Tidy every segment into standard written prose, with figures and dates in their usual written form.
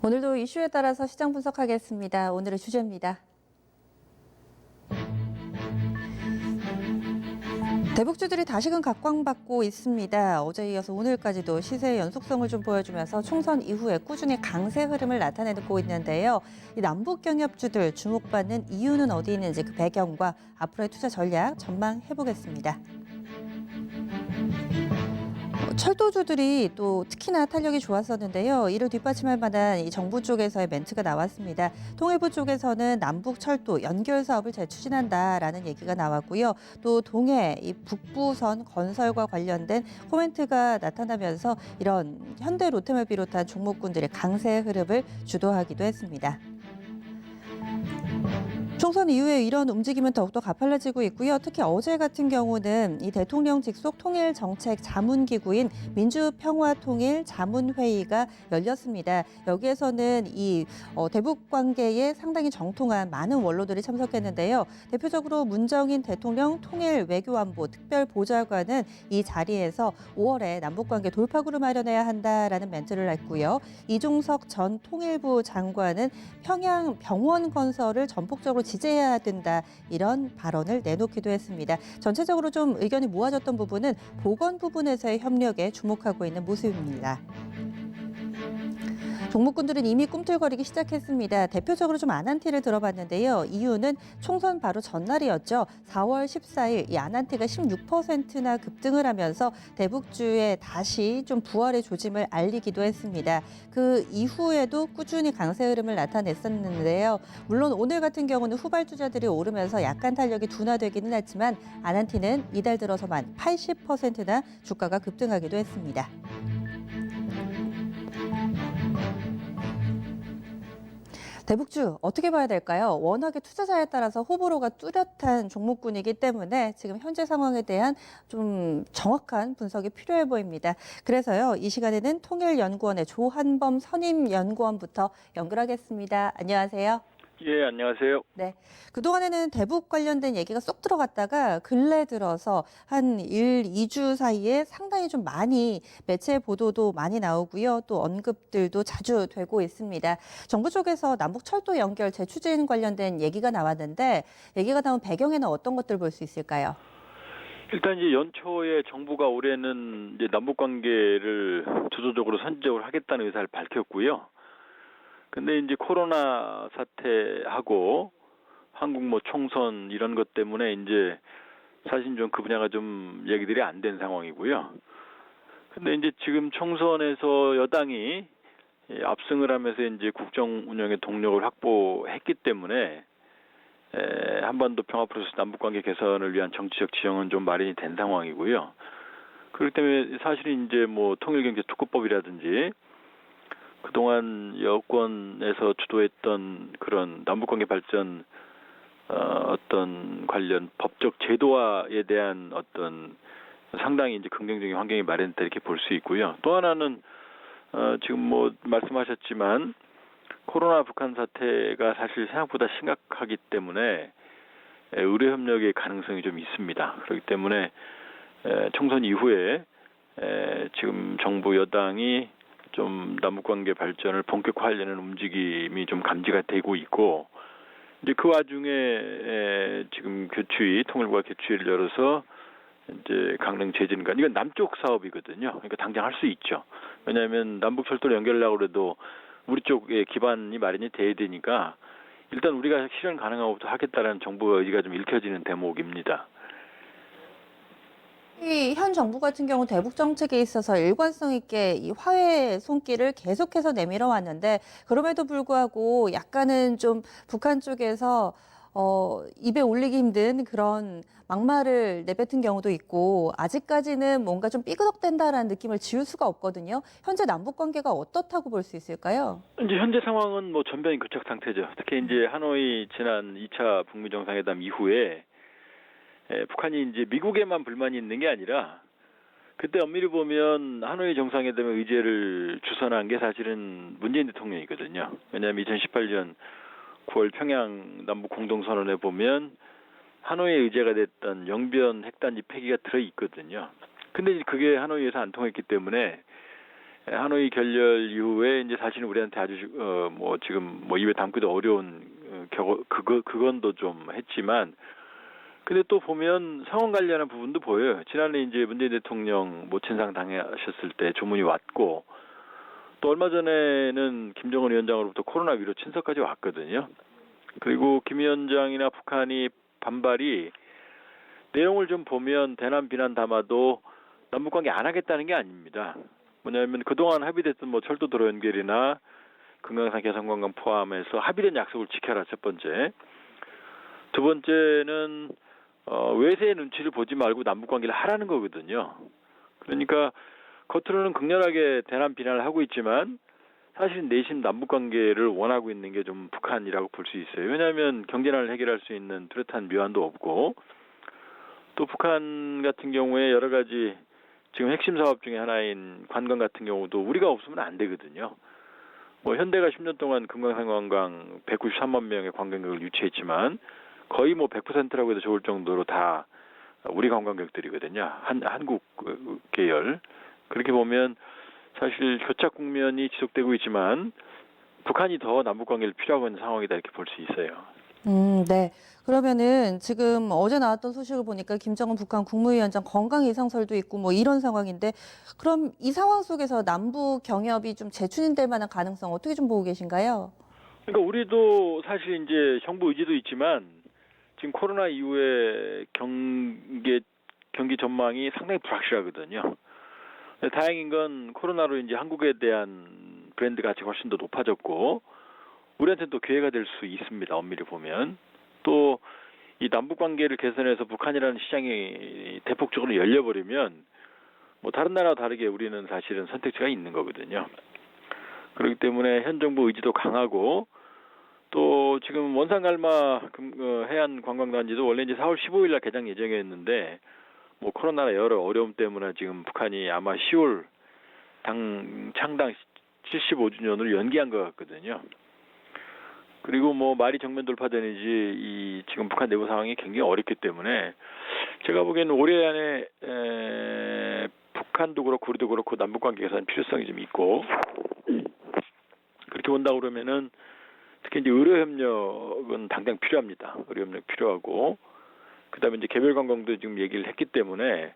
오늘도 이슈에 따라서 시장 분석하겠습니다. 오늘의 주제입니다. 대북주들이 다시금 각광받고 있습니다. 어제 이어서 오늘까지도 시세의 연속성을 좀 보여주면서 총선 이후에 꾸준히 강세 흐름을 나타내고 있는데요. 이 남북 경협주들 주목받는 이유는 어디 있는지 그 배경과 앞으로의 투자 전략 전망해보겠습니다. 철도주들이 또 특히나 탄력이 좋았었는데요. 이를 뒷받침할 만한 이 정부 쪽에서의 멘트가 나왔습니다. 통일부 쪽에서는 남북 철도 연결 사업을 재추진한다라는 얘기가 나왔고요. 또 동해 이 북부선 건설과 관련된 코멘트가 나타나면서 이런 현대 로템을 비롯한 종목군들의 강세 흐름을 주도하기도 했습니다. 총선 이후에 이런 움직임은 더욱더 가팔라지고 있고요. 특히 어제 같은 경우는 이 대통령 직속 통일정책 자문기구인 민주평화통일자문회의가 열렸습니다. 여기에서는 이 대북 관계에 상당히 정통한 많은 원로들이 참석했는데요. 대표적으로 문정인 대통령 통일외교안보 특별보좌관은 이 자리에서 5월에 남북관계 돌파구를 마련해야 한다라는 멘트를 했고요. 이종석 전 통일부 장관은 평양 병원 건설을 전폭적으로 지지해야 된다 이런 발언을 내놓기도 했습니다. 전체적으로 좀 의견이 모아졌던 부분은 보건 부분에서의 협력에 주목하고 있는 모습입니다. 종목군들은 이미 꿈틀거리기 시작했습니다. 대표적으로 좀 아난티를 들어봤는데요. 이유는 총선 바로 전날이었죠. 4월 14일 이 아난티가 16%나 급등을 하면서 대북주에 다시 좀 부활의 조짐을 알리기도 했습니다. 그 이후에도 꾸준히 강세 흐름을 나타냈었는데요. 물론 오늘 같은 경우는 후발주자들이 오르면서 약간 탄력이 둔화되기는 했지만 아난티는 이달 들어서만 80%나 주가가 급등하기도 했습니다. 대북주 어떻게 봐야 될까요? 워낙에 투자자에 따라서 호불호가 뚜렷한 종목군이기 때문에 지금 현재 상황에 대한 좀 정확한 분석이 필요해 보입니다. 그래서요, 이 시간에는 통일연구원의 조한범 선임연구원부터 연결하겠습니다. 안녕하세요. 예, 안녕하세요. 네. 그동안에는 대북 관련된 얘기가 쏙 들어갔다가 근래 들어서 한 1, 2주 사이에 상당히 좀 많이 매체 보도도 많이 나오고요. 또 언급들도 자주 되고 있습니다. 정부 쪽에서 남북 철도 연결 재추진 관련된 얘기가 나왔는데 얘기가 나온 배경에는 어떤 것들 볼 수 있을까요? 일단 이제 연초에 정부가 올해는 이제 남북 관계를 주도적으로 선제적으로 하겠다는 의사를 밝혔고요. 근데 이제 코로나 사태하고 한국 뭐 총선 이런 것 때문에 이제 사실 좀 그 분야가 좀 얘기들이 안 된 상황이고요. 근데 이제 지금 총선에서 여당이 압승을 하면서 이제 국정 운영의 동력을 확보했기 때문에 한반도 평화 프로세스 남북관계 개선을 위한 정치적 지형은 좀 마련이 된 상황이고요. 그렇기 때문에 사실은 이제 뭐 통일경제특구법이라든지 그동안 여권에서 주도했던 그런 남북관계 발전 어떤 관련 법적 제도화에 대한 어떤 상당히 이제 긍정적인 환경이 마련됐다 이렇게 볼 수 있고요. 또 하나는 지금 뭐 말씀하셨지만 코로나 북한 사태가 사실 생각보다 심각하기 때문에 의료 협력의 가능성이 좀 있습니다. 그렇기 때문에 총선 이후에 지금 정부 여당이 좀 남북관계 발전을 본격화하려는 움직임이 좀 감지가 되고 있고 이제 그 와중에 지금 교추위 통일부가 교추위를 열어서 이제 강릉 제진간 이건 남쪽 사업이거든요. 그러니까 당장 할 수 있죠. 왜냐하면 남북 철도를 연결하려고 그래도 우리 쪽에 기반이 마련이 돼야 되니까 일단 우리가 실현 가능한 것부터 하겠다라는 정부의 의지가 좀 읽혀지는 대목입니다. 이 현 정부 같은 경우 대북 정책에 있어서 일관성 있게 이 화해 손길을 계속해서 내밀어 왔는데 그럼에도 불구하고 약간은 좀 북한 쪽에서 입에 올리기 힘든 그런 막말을 내뱉은 경우도 있고 아직까지는 뭔가 좀 삐그덕댄다라는 느낌을 지울 수가 없거든요. 현재 남북 관계가 어떻다고 볼 수 있을까요? 이제 현재 상황은 뭐 전면이 교착 상태죠. 특히 이제 하노이 지난 2차 북미 정상회담 이후에 북한이 이제 미국에만 불만이 있는 게 아니라 그때 엄밀히 보면 하노이 정상회담의 의제를 주선한 게 사실은 문재인 대통령이거든요. 왜냐하면 2018년 9월 평양 남북 공동선언에 보면 하노이의 의제가 됐던 영변 핵단지 폐기가 들어있거든요. 근데 그게 하노이에서 안 통했기 때문에 하노이 결렬 이후에 이제 사실은 우리한테 아주 뭐 지금 뭐 입에 담기도 어려운 그건도 좀 했지만, 근데 또 보면 상황 관련한 부분도 보여요. 지난해 이제 문재인 대통령 모친상 당하셨을 때 조문이 왔고, 또 얼마 전에는 김정은 위원장으로부터 코로나 위로 친서까지 왔거든요. 그리고 김 위원장이나 북한이 반발이 내용을 좀 보면 대남 비난 담아도 남북관계 안 하겠다는 게 아닙니다. 뭐냐면 그동안 합의됐던 뭐 철도 도로 연결이나 금강산 개성관광 포함해서 합의된 약속을 지켜라, 첫 번째. 두 번째는 외세의 눈치를 보지 말고 남북관계를 하라는 거거든요. 그러니까 겉으로는 극렬하게 대남 비난을 하고 있지만 사실 내심 남북관계를 원하고 있는 게 좀 북한이라고 볼 수 있어요. 왜냐하면 경제난을 해결할 수 있는 뚜렷한 묘안도 없고, 또 북한 같은 경우에 여러 가지 지금 핵심 사업 중에 하나인 관광 같은 경우도 우리가 없으면 안 되거든요. 뭐 현대가 10년 동안 금강산 관광 193만 명의 관광객을 유치했지만 거의 뭐 100%라고 해도 좋을 정도로 다 우리 관광객들이거든요. 한국 계열. 그렇게 보면 사실 교착 국면이 지속되고 있지만 북한이 더 남북 관계를 필요하고 있는 상황이다, 이렇게 볼 수 있어요. 네. 그러면은 지금 어제 나왔던 소식을 보니까 김정은 북한 국무위원장 건강 이상설도 있고 뭐 이런 상황인데, 그럼 이 상황 속에서 남북 경협이 좀 재추진될 만한 가능성 어떻게 좀 보고 계신가요? 그러니까 우리도 사실 이제 정부 의지도 있지만 지금 코로나 이후에 경기 전망이 상당히 불확실하거든요. 다행인 건 코로나로 이제 한국에 대한 브랜드 가치가 훨씬 더 높아졌고, 우리한테는 또 기회가 될 수 있습니다. 엄밀히 보면. 또 이 남북 관계를 개선해서 북한이라는 시장이 대폭적으로 열려버리면 뭐 다른 나라와 다르게 우리는 사실은 선택지가 있는 거거든요. 그렇기 때문에 현 정부 의지도 강하고, 또 지금 원산갈마 해안관광단지도 원래 이제 4월 15일 날 개장 예정이었는데 뭐 코로나 여러 어려움 때문에 지금 북한이 아마 10월 창당 75주년으로 연기한 것 같거든요. 그리고 뭐 말이 정면 돌파되는지 이 지금 북한 내부 상황이 굉장히 어렵기 때문에 제가 보기에는 올해 안에 북한도 그렇고 우리도 그렇고 남북 관계 개선 필요성이 좀 있고, 그렇게 본다 그러면은 특히 이제 의료 협력은 당장 필요합니다. 의료 협력 필요하고, 그다음에 이제 개별 관광도 지금 얘기를 했기 때문에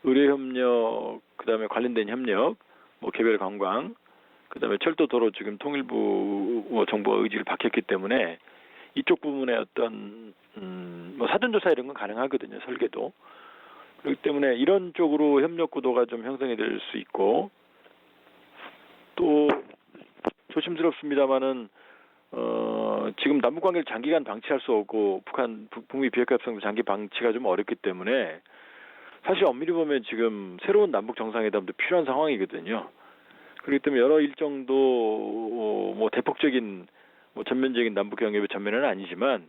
의료 협력, 그다음에 관련된 협력, 뭐 개별 관광, 그다음에 철도 도로 지금 통일부 정부가 의지를 밝혔기 때문에 이쪽 부분에 어떤 뭐 사전조사 이런 건 가능하거든요, 설계도. 그렇기 때문에 이런 쪽으로 협력 구도가 좀 형성이 될 수 있고, 또 조심스럽습니다만은 지금 남북 관계를 장기간 방치할 수 없고 북미 비핵화 협상도 장기 방치가 좀 어렵기 때문에 사실 엄밀히 보면 지금 새로운 남북 정상회담도 필요한 상황이거든요. 그렇기 때문에 여러 일정도 뭐 대폭적인 뭐 전면적인 남북 경협의 전면은 아니지만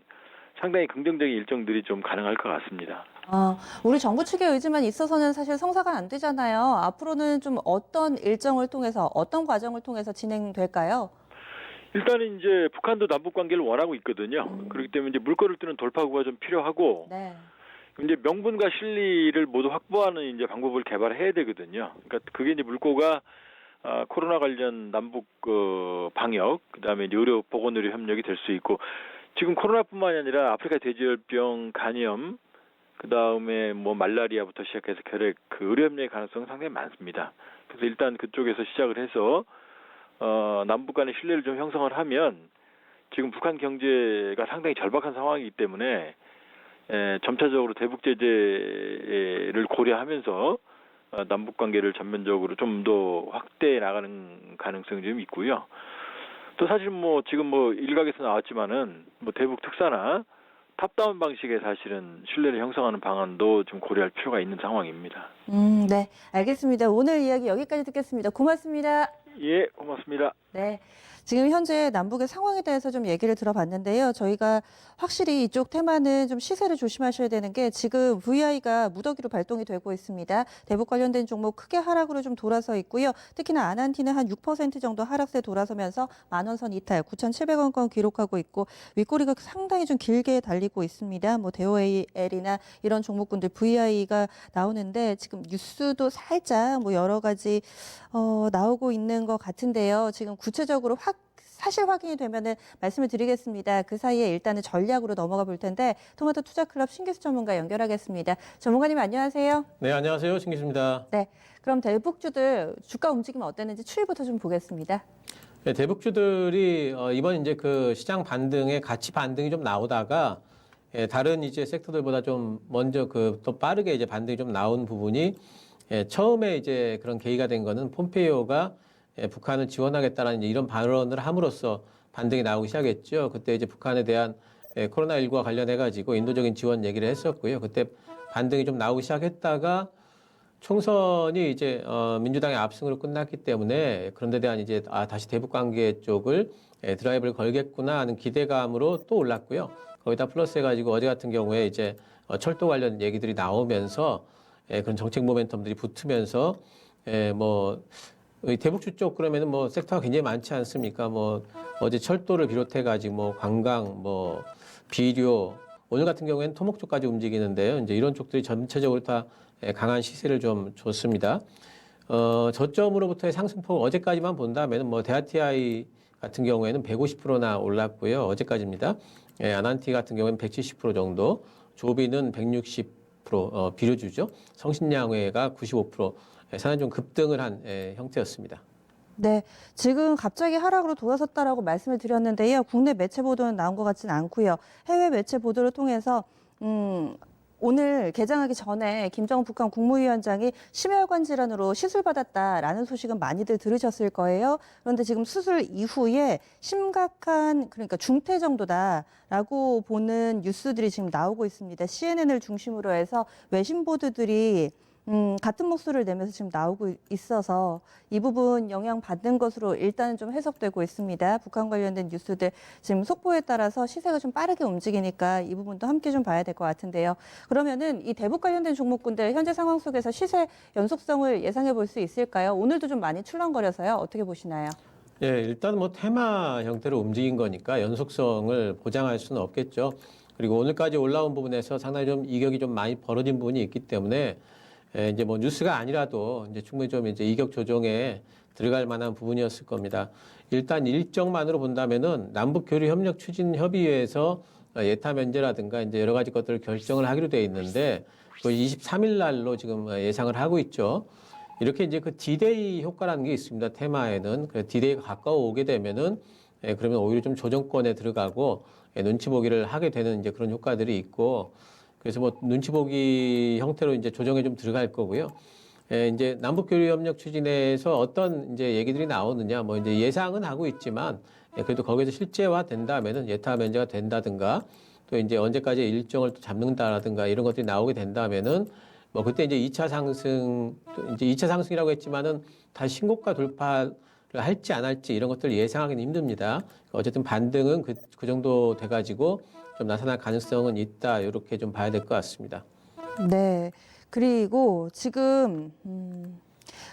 상당히 긍정적인 일정들이 좀 가능할 것 같습니다. 우리 정부 측의 의지만 있어서는 사실 성사가 안 되잖아요. 앞으로는 좀 어떤 일정을 통해서, 어떤 과정을 통해서 진행될까요? 일단은 이제 북한도 남북 관계를 원하고 있거든요. 그렇기 때문에 이제 물꼬를 뜨는 돌파구가 좀 필요하고, 네. 이제 명분과 실리를 모두 확보하는 이제 방법을 개발해야 되거든요. 그러니까 그게 이제 물꼬가 코로나 관련 남북 방역, 그다음에 이제 의료 보건의료 협력이 될 수 있고, 지금 코로나뿐만이 아니라 아프리카 돼지열병, 간염, 그다음에 뭐 말라리아부터 시작해서 결핵, 그 의료 협력의 가능성은 상당히 많습니다. 그래서 일단 그쪽에서 시작을 해서 남북 간의 신뢰를 좀 형성을 하면, 지금 북한 경제가 상당히 절박한 상황이기 때문에 점차적으로 대북 제재를 고려하면서 남북 관계를 전면적으로 좀 더 확대해 나가는 가능성이 좀 있고요. 또 사실 뭐 지금 뭐 일각에서 나왔지만은 뭐 대북 특사나 탑다운 방식의 사실은 신뢰를 형성하는 방안도 좀 고려할 필요가 있는 상황입니다. 네. 알겠습니다. 오늘 이야기 여기까지 듣겠습니다. 고맙습니다. 예, 고맙습니다. 네. 지금 현재 남북의 상황에 대해서 좀 얘기를 들어봤는데요. 저희가 확실히 이쪽 테마는 좀 시세를 조심하셔야 되는 게 지금 VI가 무더기로 발동이 되고 있습니다. 대북 관련된 종목 크게 하락으로 좀 돌아서 있고요. 특히나 아난티는 한 6% 정도 하락세 돌아서면서 만원선 이탈 9,700원권 기록하고 있고 윗꼬리가 상당히 좀 길게 달리고 있습니다. 뭐 대우AL이나 이런 종목군들 VI가 나오는데 지금 뉴스도 살짝 뭐 여러 가지 나오고 있는 것 같은데요. 지금 구체적으로 사실 확인이 되면은 말씀을 드리겠습니다. 그 사이에 일단은 전략으로 넘어가 볼 텐데 토마토 투자클럽 신기수 전문가 연결하겠습니다. 전문가님 안녕하세요. 네, 안녕하세요. 신기수입니다. 네, 그럼 대북주들 주가 움직임 어땠는지 추이부터 좀 보겠습니다. 네, 대북주들이 이번 이제 그 시장 반등에 같이 반등이 좀 나오다가 다른 이제 섹터들보다 좀 먼저 또 빠르게 이제 반등이 좀 나온 부분이 처음에 이제 그런 계기가 된 거는 폼페이오가 북한을 지원하겠다라는 이런 발언을 함으로써 반등이 나오기 시작했죠. 그때 이제 북한에 대한 코로나19와 관련해 가지고 인도적인 지원 얘기를 했었고요. 그때 반등이 좀 나오기 시작했다가 총선이 이제 민주당의 압승으로 끝났기 때문에 그런 데 대한 이제 다시 대북 관계 쪽을 드라이브를 걸겠구나 하는 기대감으로 또 올랐고요. 거기다 플러스 해가지고 어제 같은 경우에 이제 철도 관련 얘기들이 나오면서 그런 정책 모멘텀들이 붙으면서 뭐 대북주 쪽 그러면은 뭐 섹터가 굉장히 많지 않습니까? 뭐 어제 철도를 비롯해 가지고 뭐 관광, 뭐 비료, 오늘 같은 경우에는 토목 쪽까지 움직이는데요. 이제 이런 쪽들이 전체적으로 다 강한 시세를 좀 줬습니다. 저점으로부터의 상승폭 어제까지만 본다면 뭐 대아TI 같은 경우에는 150%나 올랐고요. 어제까지입니다. 아난티 같은 경우에는 170% 정도, 조비는 160%, 비료주죠. 성신양회가 95%, 상당히 좀 급등을 한 형태였습니다. 네, 지금 갑자기 하락으로 돌아섰다라고 말씀을 드렸는데요. 국내 매체 보도는 나온 것 같지는 않고요. 해외 매체 보도를 통해서 오늘 개장하기 전에 김정은 북한 국무위원장이 심혈관 질환으로 시술받았다라는 소식은 많이들 들으셨을 거예요. 그런데 지금 수술 이후에 심각한 그러니까 중퇴 정도다라고 보는 뉴스들이 지금 나오고 있습니다. CNN을 중심으로 해서 외신 보도들이 같은 목소리를 내면서 지금 나오고 있어서 이 부분 영향받는 것으로 일단은 좀 해석되고 있습니다. 북한 관련된 뉴스들 지금 속보에 따라서 시세가 좀 빠르게 움직이니까 이 부분도 함께 좀 봐야 될 것 같은데요. 그러면은 이 대북 관련된 종목군들 현재 상황 속에서 시세 연속성을 예상해 볼 수 있을까요? 오늘도 좀 많이 출렁거려서요. 어떻게 보시나요? 예, 일단 뭐 테마 형태로 움직인 거니까 연속성을 보장할 수는 없겠죠. 그리고 오늘까지 올라온 부분에서 상당히 좀 이격이 좀 많이 벌어진 부분이 있기 때문에 이제 뭐 뉴스가 아니라도 이제 충분히 좀 이제 이격 조정에 들어갈 만한 부분이었을 겁니다. 일단 일정만으로 본다면은 남북 교류 협력 추진 협의회에서 예타 면제라든가 이제 여러 가지 것들을 결정을 하기로 돼 있는데 그 23일 날로 지금 예상을 하고 있죠. 이렇게 이제 그 디데이 효과라는 게 있습니다. 테마에는 그 디데이가 가까워 오게 되면은 그러면 오히려 좀 조정권에 들어가고 눈치 보기를 하게 되는 이제 그런 효과들이 있고. 그래서 뭐 눈치 보기 형태로 이제 조정에 좀 들어갈 거고요. 이제 남북 교류 협력 추진에서 어떤 이제 얘기들이 나오느냐, 뭐 이제 예상은 하고 있지만 그래도 거기서 실제화 된다면은 예타 면제가 된다든가 또 이제 언제까지 일정을 또 잡는다라든가 이런 것들이 나오게 된다면은 뭐 그때 이제 2차 상승, 또 이제 2차 상승이라고 했지만은 다시 신고가 돌파를 할지 안 할지 이런 것들을 예상하기는 힘듭니다. 어쨌든 반등은 그 정도 돼가지고 좀 나타날 가능성은 있다. 이렇게 좀 봐야 될 것 같습니다. 네. 그리고 지금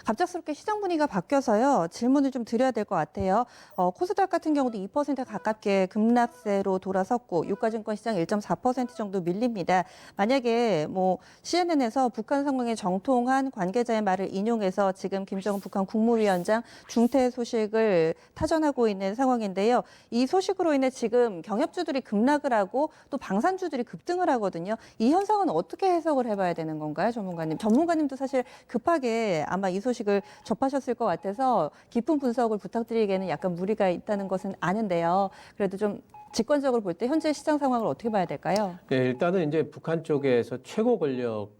갑작스럽게 시장 분위기가 바뀌어서요. 질문을 좀 드려야 될 것 같아요. 코스닥 같은 경우도 2% 가깝게 급락세로 돌아섰고 유가증권 시장 1.4% 정도 밀립니다. 만약에 뭐 CNN에서 북한 상황에 정통한 관계자의 말을 인용해서 지금 김정은 북한 국무위원장 중퇴 소식을 타전하고 있는 상황인데요. 이 소식으로 인해 지금 경협주들이 급락을 하고 또 방산주들이 급등을 하거든요. 이 현상은 어떻게 해석을 해봐야 되는 건가요, 전문가님? 전문가님도 사실 급하게 아마 이 소식을 접하셨을 것 같아서 깊은 분석을 부탁드리기에는 약간 무리가 있다는 것은 아는데요. 그래도 좀 직관적으로 볼 때 현재 시장 상황을 어떻게 봐야 될까요? 네, 일단은 이제 북한 쪽에서 최고 권력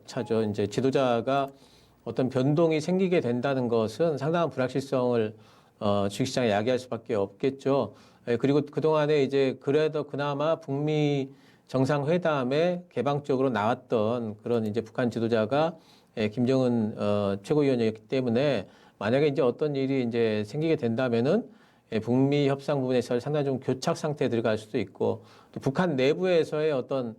차죠. 이제 지도자가 어떤 변동이 생기게 된다는 것은 상당한 불확실성을 주식시장에 야기할 수밖에 없겠죠. 그리고 그동안에 이제 그래도 그나마 북미 정상회담에 개방적으로 나왔던 그런 이제 북한 지도자가 김정은 최고위원이었기 때문에 만약에 이제 어떤 일이 이제 생기게 된다면은 북미 협상 부분에서 상당히 좀 교착 상태에 들어갈 수도 있고 또 북한 내부에서의 어떤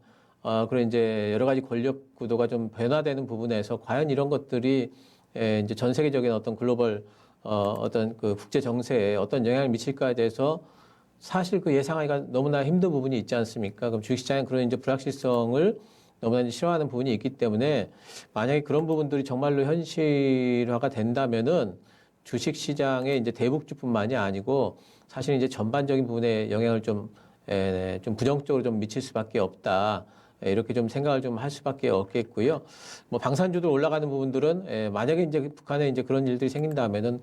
그런 이제 여러 가지 권력 구도가 좀 변화되는 부분에서 과연 이런 것들이 이제 전 세계적인 어떤 글로벌 어떤 그 국제 정세에 어떤 영향을 미칠까에 대해서 사실 그 예상하기가 너무나 힘든 부분이 있지 않습니까? 그럼 주식시장에 그런 이제 불확실성을 너무나 이제 싫어하는 부분이 있기 때문에 만약에 그런 부분들이 정말로 현실화가 된다면은 주식시장의 이제 대북주뿐만이 아니고 사실 이제 전반적인 부분에 영향을 좀 부정적으로 좀 미칠 수밖에 없다. 이렇게 좀 생각을 좀 할 수밖에 없겠고요. 뭐 방산주들 올라가는 부분들은 만약에 이제 북한에 이제 그런 일들이 생긴다면은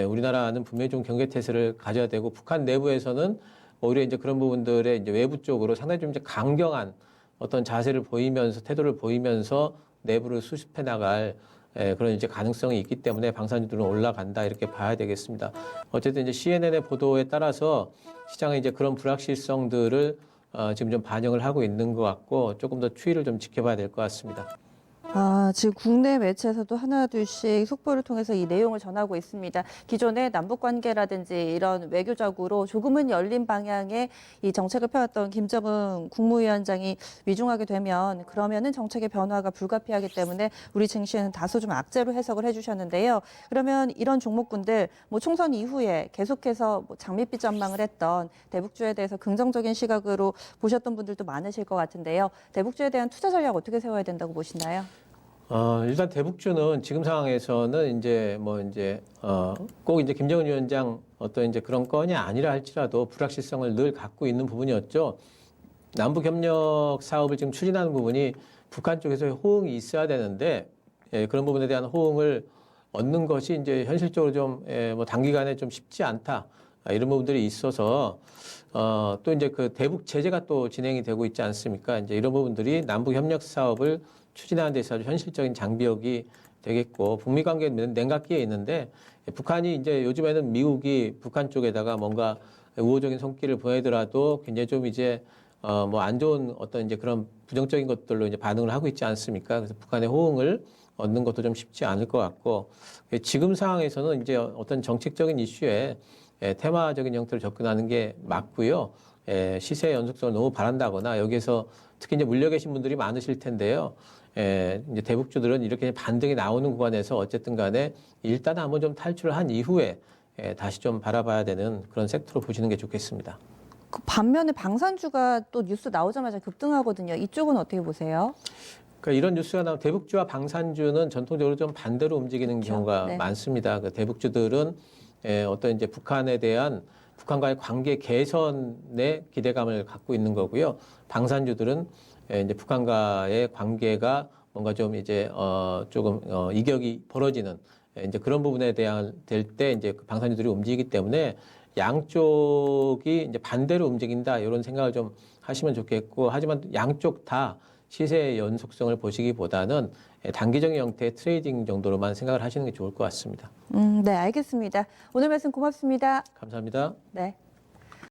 우리나라는 분명히 좀 경계태세를 가져야 되고 북한 내부에서는 오히려 이제 그런 부분들의 이제 외부 쪽으로 상당히 좀 이제 강경한 어떤 자세를 보이면서 태도를 보이면서 내부를 수습해 나갈 그런 이제 가능성이 있기 때문에 방산주들은 올라간다 이렇게 봐야 되겠습니다. 어쨌든 이제 CNN의 보도에 따라서 시장에 이제 그런 불확실성들을 지금 좀 반영을 하고 있는 것 같고 조금 더 추이를 좀 지켜봐야 될 것 같습니다. 지금 국내 매체에서도 하나둘씩 속보를 통해서 이 내용을 전하고 있습니다. 기존의 남북 관계라든지 이런 외교적으로 조금은 열린 방향의 이 정책을 펴왔던 김정은 국무위원장이 위중하게 되면 그러면은 정책의 변화가 불가피하기 때문에 우리 증시는 다소 좀 악재로 해석을 해주셨는데요. 그러면 이런 종목군들 뭐 총선 이후에 계속해서 뭐 장밋빛 전망을 했던 대북주에 대해서 긍정적인 시각으로 보셨던 분들도 많으실 것 같은데요. 대북주에 대한 투자 전략 어떻게 세워야 된다고 보시나요? 일단 대북주는 지금 상황에서는 꼭 이제 김정은 위원장 어떤 이제 그런 건이 아니라 할지라도 불확실성을 늘 갖고 있는 부분이었죠. 남북 협력 사업을 지금 추진하는 부분이 북한 쪽에서 호응이 있어야 되는데, 그런 부분에 대한 호응을 얻는 것이 이제 현실적으로 좀, 뭐 단기간에 좀 쉽지 않다. 이런 부분들이 있어서, 또 이제 그 대북 제재가 또 진행이 되고 있지 않습니까? 이제 이런 부분들이 남북 협력 사업을 추진하는 데 있어서 현실적인 장벽이 되겠고, 북미 관계는 냉각기에 있는데, 북한이 이제 요즘에는 미국이 북한 쪽에다가 뭔가 우호적인 손길을 보내더라도 굉장히 좀 이제, 뭐 안 좋은 어떤 이제 그런 부정적인 것들로 이제 반응을 하고 있지 않습니까? 그래서 북한의 호응을 얻는 것도 좀 쉽지 않을 것 같고, 지금 상황에서는 이제 어떤 정책적인 이슈에 테마적인 형태로 접근하는 게 맞고요. 시세 연속성을 너무 바란다거나 여기에서 특히 이제 물려 계신 분들이 많으실 텐데요. 이제 대북주들은 이렇게 반등이 나오는 구간에서 어쨌든 간에 일단 한번 좀 탈출을 한 이후에 다시 좀 바라봐야 되는 그런 섹터로 보시는 게 좋겠습니다. 그 반면에 방산주가 또 뉴스 나오자마자 급등하거든요. 이쪽은 어떻게 보세요? 그러니까 이런 뉴스가 나오면 대북주와 방산주는 전통적으로 좀 반대로 움직이는 그렇죠. 경우가 네. 많습니다. 그 대북주들은 어떤 이제 북한에 대한 북한과의 관계 개선에 기대감을 갖고 있는 거고요. 방산주들은 이제 북한과의 관계가 뭔가 좀 이제 조금 이격이 벌어지는 이제 그런 부분에 대한 될 때 이제 그 방산주들이 움직이기 때문에 양쪽이 이제 반대로 움직인다 이런 생각을 좀 하시면 좋겠고 하지만 양쪽 다 시세의 연속성을 보시기보다는 단기적인 형태의 트레이딩 정도로만 생각을 하시는 게 좋을 것 같습니다. 네, 알겠습니다. 오늘 말씀 고맙습니다. 감사합니다. 네.